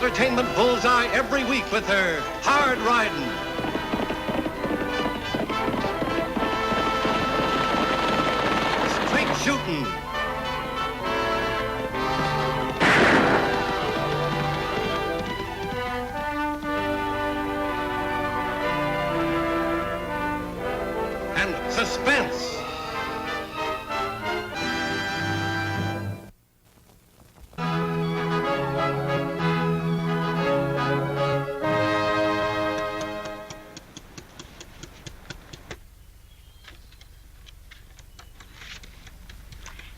entertainment bullseye every week with her hard riding, straight shooting, and suspense.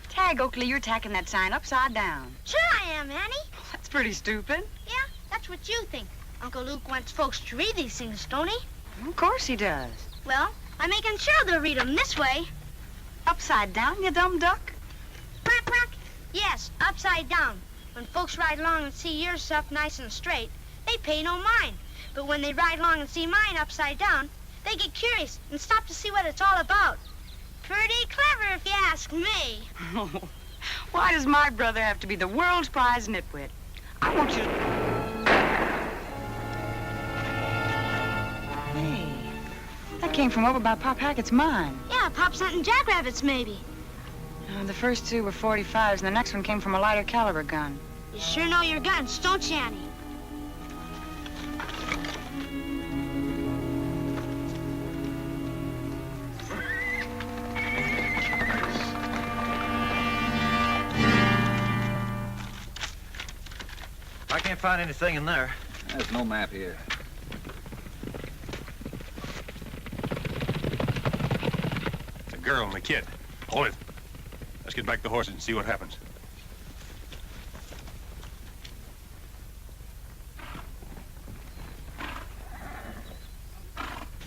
Tagg, Oakley, you're tacking that sign upside down. Sure I am, Annie. That's pretty stupid. Yeah, that's what you think. Uncle Luke wants folks to read these things, don't he? Of course he does. Well, I'm making sure they'll read them this way. Upside down, you dumb duck? Quack, quack. Yes, upside down. When folks ride along and see your stuff nice and straight, they pay no mind. But when they ride along and see mine upside down, they get curious and stop to see what it's all about. Pretty clever, if you ask me. Why does my brother have to be the world's prize nitwit? I want you to... Hey, that came from over by Pop Hackett's mine. Yeah, Pop's hunting jackrabbits, maybe. The first two were 45s, and the next one came from a lighter caliber gun. You sure know your guns, don't you, Annie? I can't find anything in there. There's no map here. It's a girl and a kid. Hold it. Let's get back the horses and see what happens.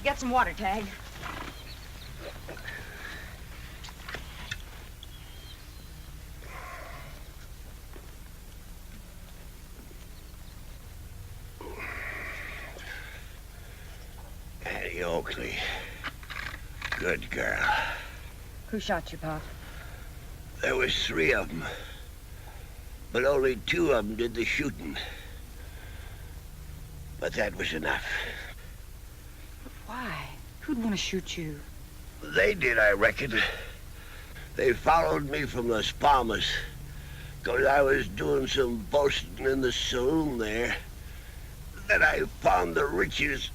Get some water, Tagg. Annie Oakley. Good girl. Who shot you, Pop? There was 3 of them. But only 2 of them did the shooting. But that was enough. Why? Who'd want to shoot you? They did, I reckon. They followed me from Las Palmas. 'Cause I was doing some boasting in the saloon there. Then I found the riches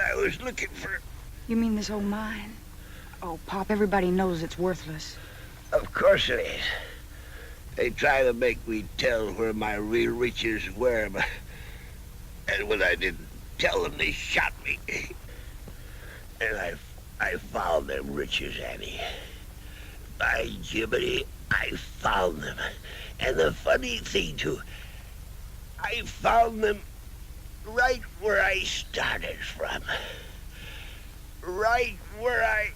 I was looking for. You mean this old mine? Oh, Pop, everybody knows it's worthless. Of course it is. They try to make me tell where my real riches were, but... And when I didn't tell them, they shot me. And I found them riches, Annie. By Jiminy, I found them. And the funny thing, too, I found them right where I started from. Right where I...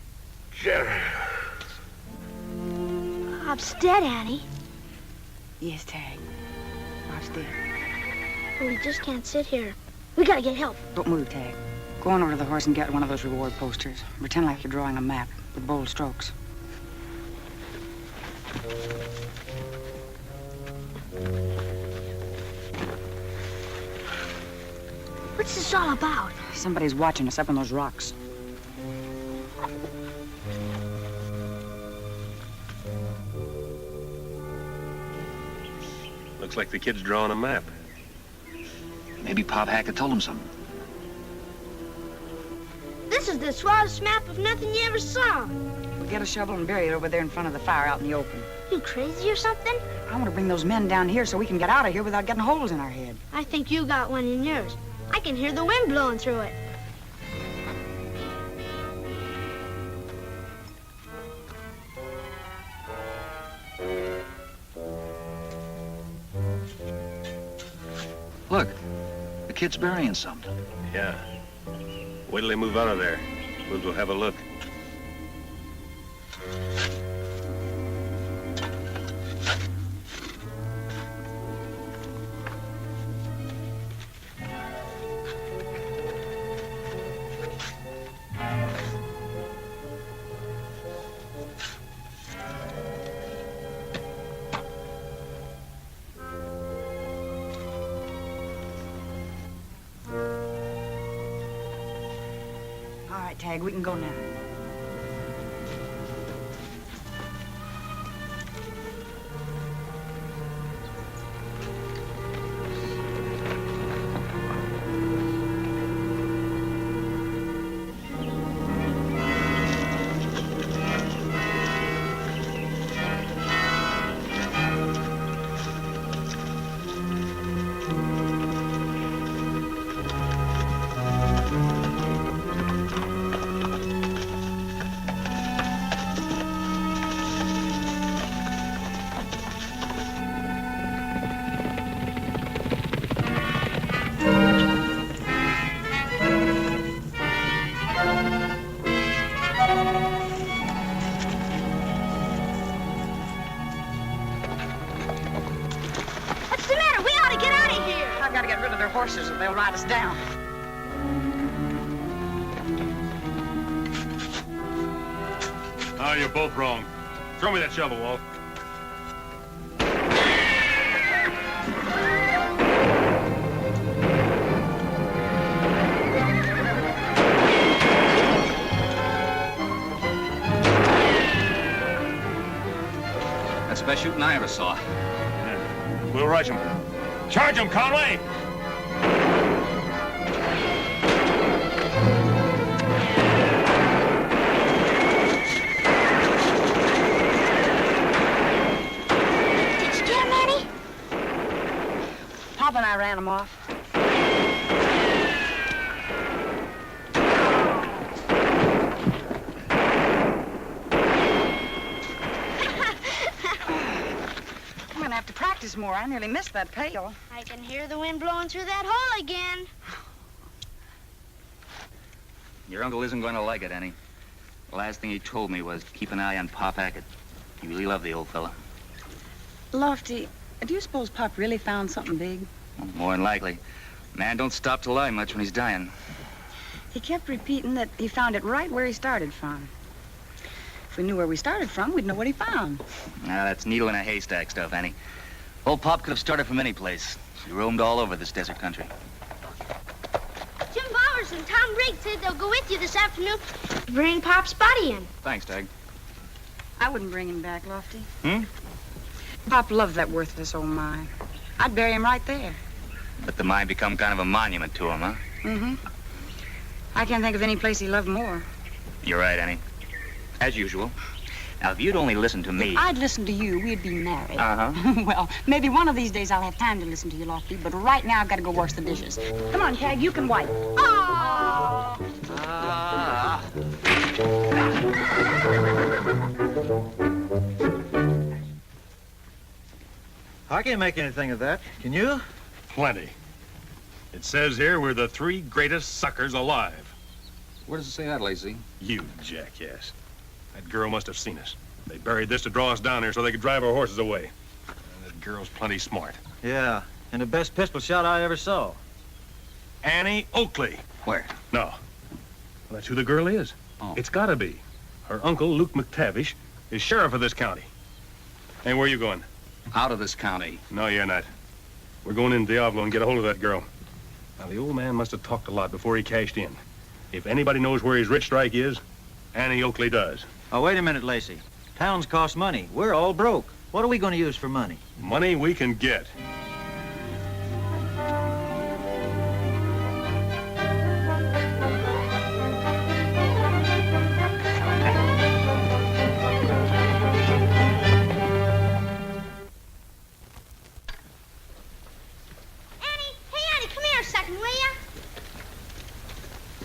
Pop's dead, Annie. Yes, Tagg. Pop's dead. But we just can't sit here. We gotta get help. Don't move, Tagg. Go on over to the horse and get one of those reward posters. Pretend like you're drawing a map with bold strokes. What's this all about? Somebody's watching us up on those rocks. Looks like the kid's drawing a map. Maybe Pop Hackett told him something. This is the swellest map of nothing you ever saw. We'll get a shovel and bury it over there in front of the fire out in the open. You crazy or something? I want to bring those men down here so we can get out of here without getting holes in our head. I think you got one in yours. I can hear the wind blowing through it. Look, the kid's burying something. Yeah. Wait till they move out of there. We'll go have a look. All right, Tagg, we can go now. Horses, or they'll ride us down. Oh, you're both wrong. Throw me that shovel, Walt. That's the best shooting I ever saw. Yeah. We'll rush him. Charge him, Conway! Pop and I ran them off. I'm gonna have to practice more. I nearly missed that pail. I can hear the wind blowing through that hole again. Your uncle isn't going to like it, Annie. The last thing he told me was keep an eye on Pop Hackett. He really loved the old fella. Lofty, do you suppose Pop really found something big? Well, more than likely. Man don't stop to lie much when he's dying. He kept repeating that he found it right where he started from. If we knew where we started from, we'd know what he found. Now, that's needle in a haystack stuff, Annie. Old Pop could have started from any place. He roamed all over this desert country. Jim Bowers and Tom Briggs said they'll go with you this afternoon to bring Pop's body in. Thanks, Tagg. I wouldn't bring him back, Lofty. Hmm? Pop loved that worthless old mine. I'd bury him right there. Let the mine become kind of a monument to him, huh? Mm-hmm. I can't think of any place he loved more. You're right, Annie. As usual. Now, if you'd only listen to me... If I'd listen to you, we'd be married. Uh-huh. Well, maybe one of these days I'll have time to listen to you, Lofty, but right now I've got to go wash the dishes. Come on, Tagg, you can wipe. Oh! I can't make anything of that. Can you? Plenty. It says here we're the 3 greatest suckers alive. Where does it say that, Lacey? You jackass. That girl must have seen us. They buried this to draw us down here so they could drive our horses away. And that girl's plenty smart. Yeah, and the best pistol shot I ever saw. Annie Oakley. Where? No. Well, that's who the girl is. Oh. It's gotta be. Her uncle, Luke MacTavish, is sheriff of this county. Hey, where are you going? Out of this county. No, you're not. We're going in Diablo and get a hold of that girl. Now, the old man must have talked a lot before he cashed in. If anybody knows where his rich strike is, Annie Oakley does. Oh, wait a minute, Lacey. Towns cost money. We're all broke. What are we going to use for money? Money we can get.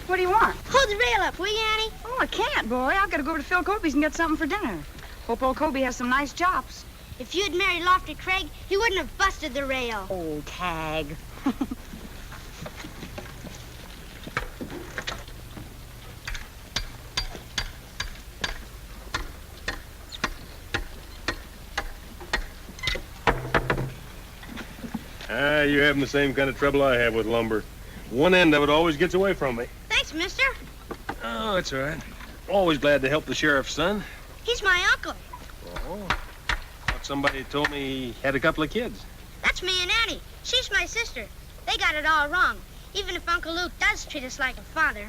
What do you want? Hold the rail up, will you, Annie? Oh, I can't, boy. I've got to go over to Phil Kobe's and get something for dinner. Hope old Kobe has some nice chops. If you'd married Lofty Craig, he wouldn't have busted the rail. Oh, Tagg. You're having the same kind of trouble I have with lumber. One end of it always gets away from me. Thanks, mister. Oh, it's all right. Always glad to help the sheriff's son. He's my uncle. Oh, thought somebody told me he had a couple of kids. That's me and Annie. She's my sister. They got it all wrong, even if Uncle Luke does treat us like a father.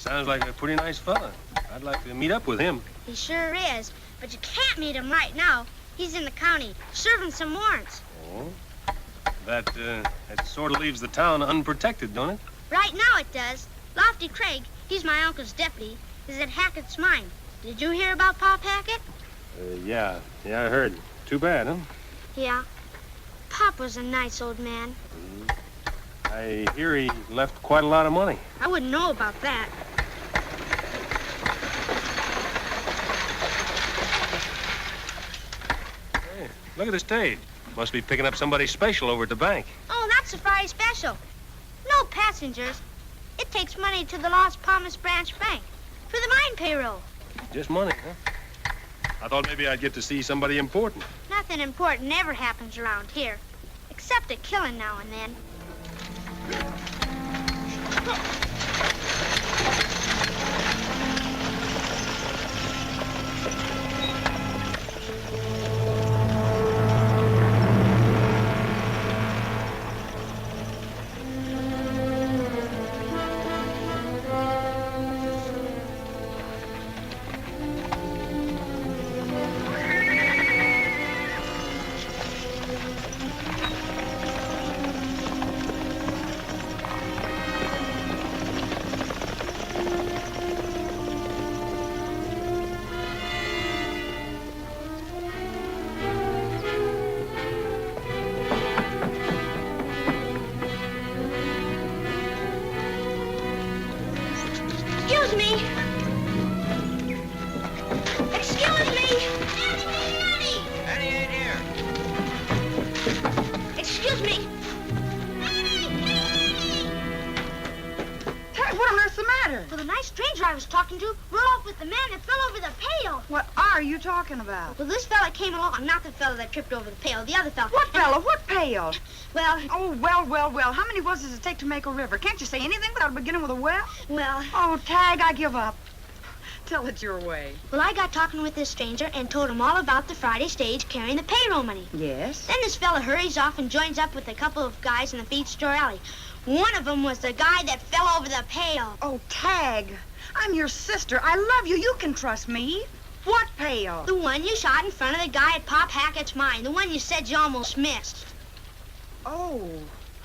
Sounds like a pretty nice fella. I'd like to meet up with him. He sure is, but you can't meet him right now. He's in the county, serving some warrants. Oh? That sort of leaves the town unprotected, don't it? Right now it does. Lofty Craig, he's my uncle's deputy, is at Hackett's mine. Did you hear about Pop Hackett? Yeah, I heard. Too bad, huh? Yeah. Pop was a nice old man. I hear he left quite a lot of money. I wouldn't know about that. Hey, look at the stage. Must be picking up somebody special over at the bank. Oh, that's a Friday special. No passengers. It takes money to the Las Palmas Branch Bank for the mine payroll. Just money, huh? I thought maybe I'd get to see somebody important. Nothing important ever happens around here, except a killing now and then. Excuse me. Excuse me. Annie! Annie ain't here. Excuse me. Tagg, what on earth's the matter? Well, the nice stranger I was talking to rode off with the man that fell over the pail. What are you talking about? Well, this fella came along, not the fella that tripped over the pail, the other fella. What fella? What pail? Well, Oh, well. How many wells does it take to make a river? Can't you say anything without beginning with a well? well, Oh, Tagg, I give up. Tell it your way. well, I got talking with this stranger and told him all about the Friday stage carrying the payroll money. Yes? Then this fella hurries off and joins up with a couple of guys in the feed store alley. One of them was the guy that fell over the pail. Oh, Tagg, I'm your sister. I love you. You can trust me. What pail? The one you shot in front of the guy at Pop Hackett's mine. The one you said you almost missed. Oh.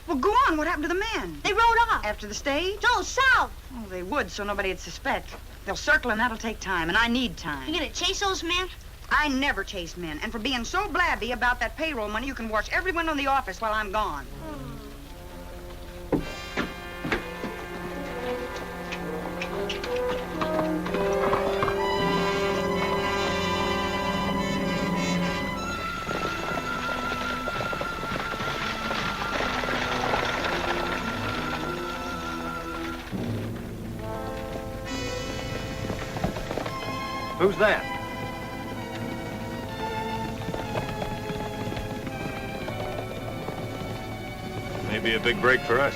Well, go on. What happened to the men? They rode off. After the stage? No, south. Oh, they would, so nobody'd suspect. They'll circle, and that'll take time, and I need time. You gonna chase those men? I never chase men, and for being so blabby about that payroll money, you can watch everyone in the office while I'm gone. Who's that? Maybe a big break for us.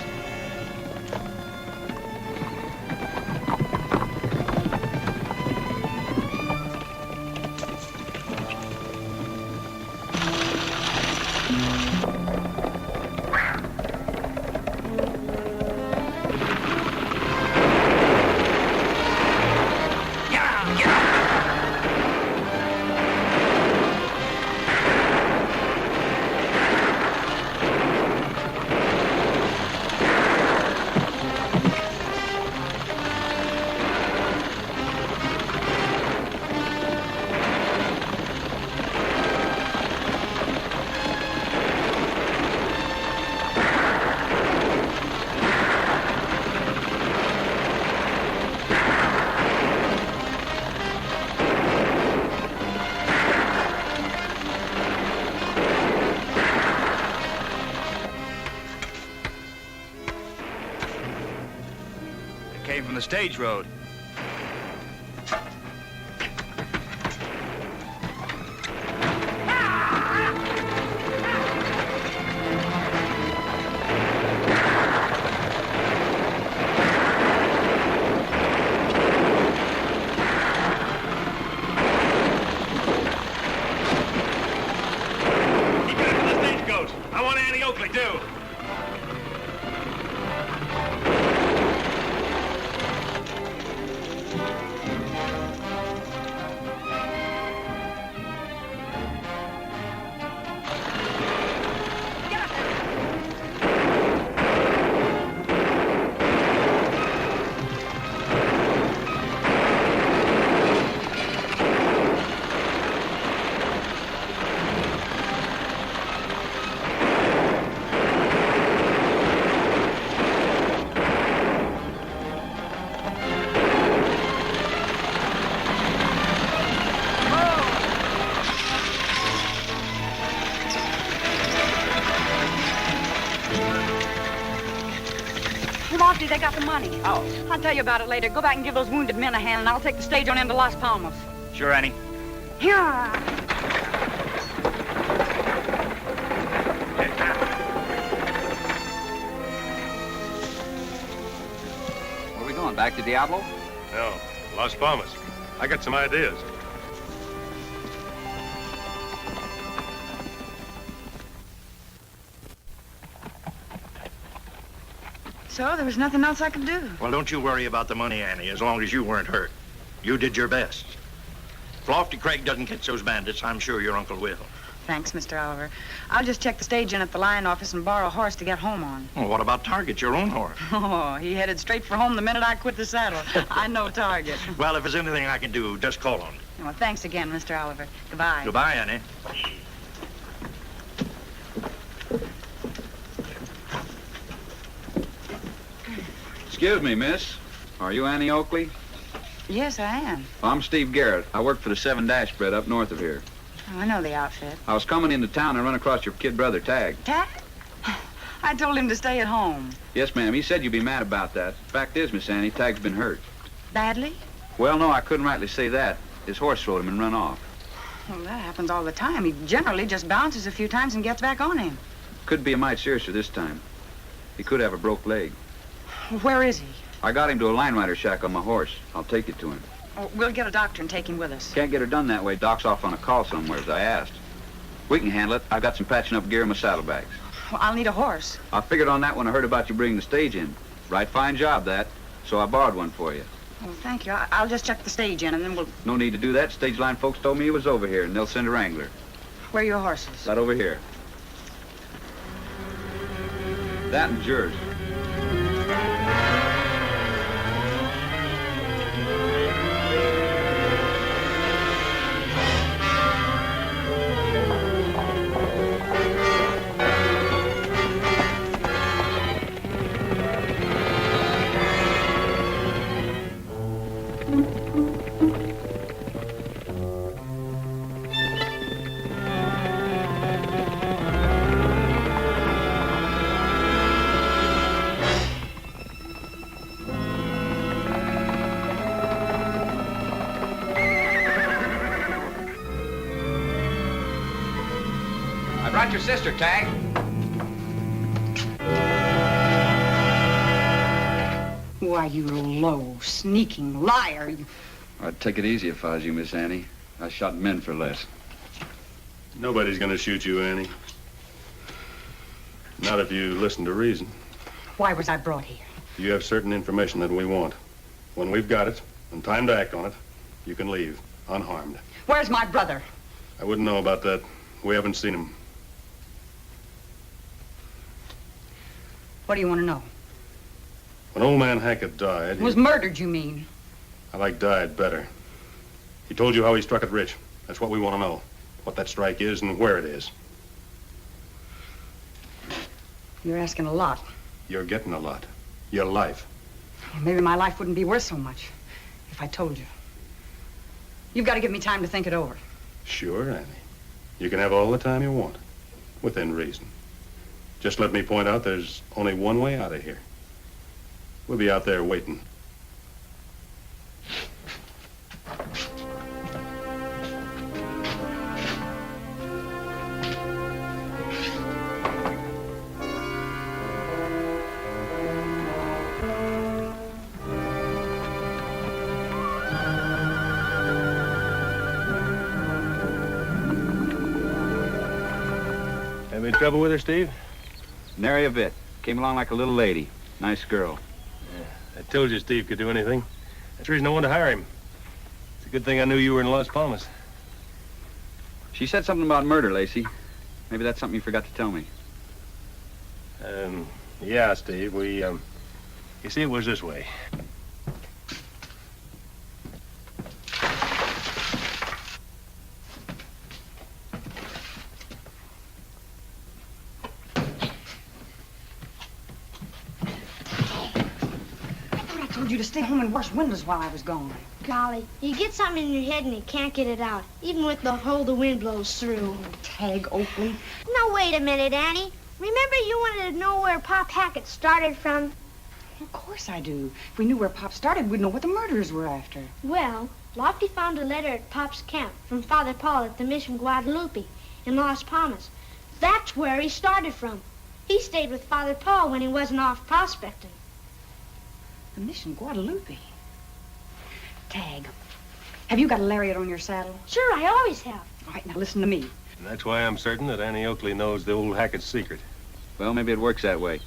Came from the stage road. Keep back to the stagecoach. I want Annie Oakley, too. take out the money. How? I'll tell you about it later. Go back and give those wounded men a hand, and I'll take the stage on into Las Palmas. Sure, Annie. Yeah. Where are we going? Back to Diablo? No, Las Palmas. I got some ideas. So there was nothing else I could do. Well, don't you worry about the money, Annie, as long as you weren't hurt. You did your best. If Lofty Craig doesn't catch those bandits, I'm sure your uncle will. Thanks, Mr. Oliver. I'll just check the stage in at the line office and borrow a horse to get home on. Well, what about Target, your own horse? Oh, he headed straight for home the minute I quit the saddle. I know Target. Well, if there's anything I can do, just call on me. Well, thanks again, Mr. Oliver. Goodbye. Goodbye, Annie. Excuse me, miss. Are you Annie Oakley? Yes, I am. Well, I'm Steve Garrett. I work for the 7-Dash spread up north of here. Oh, I know the outfit. I was coming into town and run across your kid brother, Tagg. Tagg? I told him to stay at home. Yes, ma'am. He said you'd be mad about that. Fact is, Miss Annie, Tagg's been hurt. Badly? Well, no, I couldn't rightly say that. His horse rode him and run off. Well, that happens all the time. He generally just bounces a few times and gets back on him. Could be a mite seriouser this time. He could have a broke leg. Where is he? I got him to a line rider shack on my horse. I'll take you to him. Oh, we'll get a doctor and take him with us. Can't get her done that way. Doc's off on a call somewhere, as I asked. We can handle it. I've got some patching up gear in my saddlebags. Well, I'll need a horse. I figured on that when I heard about you bringing the stage in. Right fine job, that. So I borrowed one for you. Oh, thank you. I'll just check the stage in, and then we'll... No need to do that. Stage line folks told me he was over here, and they'll send a wrangler. Where are your horses? Right over here. That and yours. Brought your sister, Tagg. Why, you low, sneaking liar. I'd take it easy if I was you, Miss Annie. I shot men for less. Nobody's gonna shoot you, Annie. Not if you listen to reason. Why was I brought here? You have certain information that we want. When we've got it, and time to act on it, you can leave, unharmed. Where's my brother? I wouldn't know about that. We haven't seen him. What do you want to know? When old man Hackett died... Was murdered, you mean? I like died better. He told you how he struck it rich. That's what we want to know. What that strike is and where it is. You're asking a lot. You're getting a lot. Your life. Well, maybe my life wouldn't be worth so much if I told you. You've got to give me time to think it over. Sure, Annie. You can have all the time you want. Within reason. Just let me point out there's only one way out of here. We'll be out there waiting. Any trouble with her, Steve? Nary a bit. Came along like a little lady. Nice girl. I told you Steve could do anything. That's the reason I wanted to hire him. It's a good thing I knew you were in Las Palmas. She said something about murder, Lacey. Maybe that's something you forgot to tell me. Yeah, Steve, you see, it was this way. You to stay home and wash windows while I was gone. Golly, you get something in your head and you can't get it out, even with the hole the wind blows through. Tagg, Oakley. Now, wait a minute, Annie. Remember you wanted to know where Pop Hackett started from? Of course I do. If we knew where Pop started, we'd know what the murderers were after. Well, Lofty found a letter at Pop's camp from Father Paul at the Mission Guadalupe in Las Palmas. That's where he started from. He stayed with Father Paul when he wasn't off prospecting. The Mission Guadalupe. Tagg, have you got a lariat on your saddle? Sure, I always have. All right, now listen to me. And that's why I'm certain that Annie Oakley knows the old Hackett's secret. Well, maybe it works that way.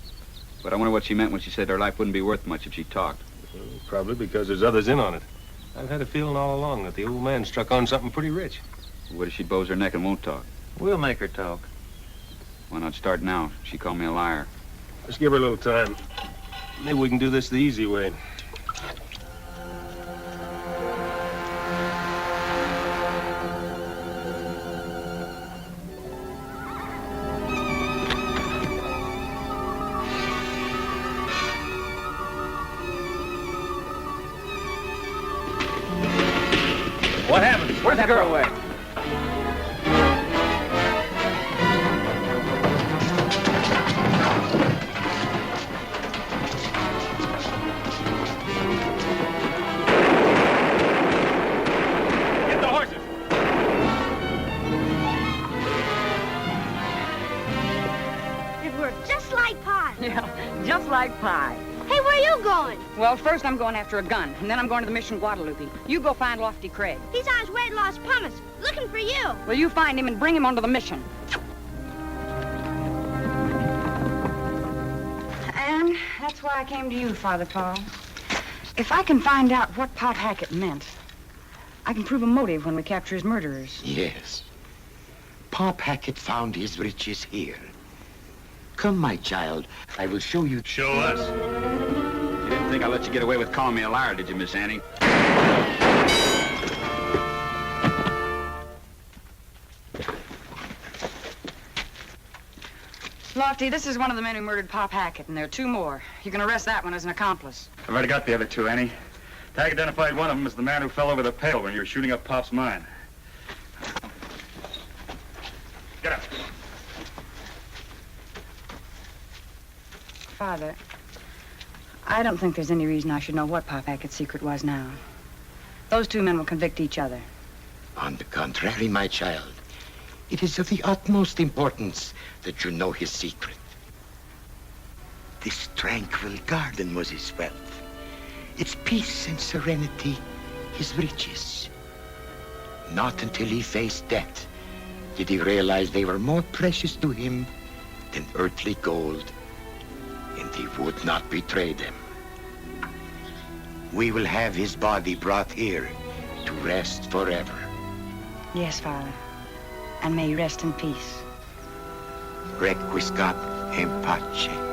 But I wonder what she meant when she said her life wouldn't be worth much if she talked. Well, probably because there's others in on it. I've had a feeling all along that the old man struck on something pretty rich. What if she bows her neck and won't talk? We'll make her talk. Why not start now? She called me a liar. Let's give her a little time. Maybe we can do this the easy way. What happened? Where's the girl? away? Get the horses! It worked just like pie. Yeah, just like pie. Hey, where are you going? Well, first I'm going after a gun, and then I'm going to the Mission Guadalupe. You go find Lofty Craig. He's on his way to Las Palmas, looking for you. Well, you find him and bring him onto the mission. And that's why I came to you, Father Paul. If I can find out what Pop Hackett meant, I can prove a motive when we capture his murderers. Yes. Pop Hackett found his riches here. Come, my child. I will show you. Show us. You didn't think I'd let you get away with calling me a liar, did you, Miss Annie? Lofty, this is one of the men who murdered Pop Hackett, and there are two more. You can arrest that one as an accomplice. I've already got the other two, Annie. Tagg identified one of them as the man who fell over the pail when you were shooting up Pop's mine. Get up. Father, I don't think there's any reason I should know what Pop Hackett's secret was now. Those two men will convict each other. On the contrary, my child, it is of the utmost importance that you know his secret. This tranquil garden was his wealth. Its peace and serenity, his riches. Not until he faced death did he realize they were more precious to him than earthly gold, and he would not betray them. We will have his body brought here to rest forever. Yes, Father. And may he rest in peace. Requiescat in pace.